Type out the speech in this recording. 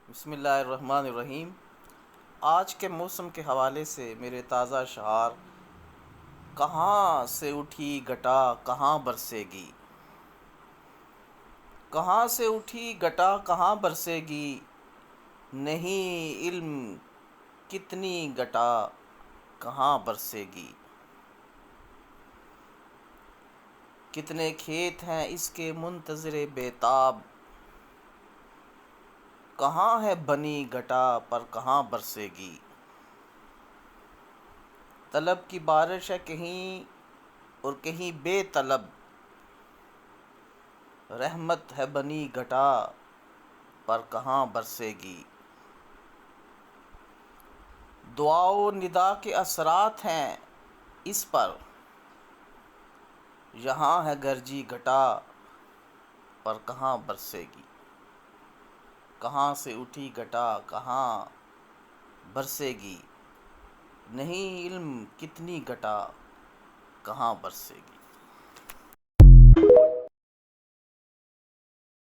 بسم اللہ الرحمن الرحیم۔ آج کے موسم کے حوالے سے میرے تازہ اشعار: کہاں سے اٹھی گھٹا کہاں برسے گی، کہاں سے اٹھی گھٹا کہاں برسے گی، نہیں علم کتنی گھٹا کہاں برسے گی، کتنے کھیت ہیں اس کے منتظر بے تاب، کہاں ہے بنی گھٹا پر کہاں برسے گی، طلب کی بارش ہے کہیں اور کہیں بے طلب، رحمت ہے بنی گھٹا پر کہاں برسے گی، دعا و ندا کے اثرات ہیں اس پر، یہاں ہے گرجی گھٹا پر کہاں برسے گی، کہاں سے اٹھی گھٹا کہاں برسے گی، نہیں علم کتنی گھٹا کہاں برسے گی۔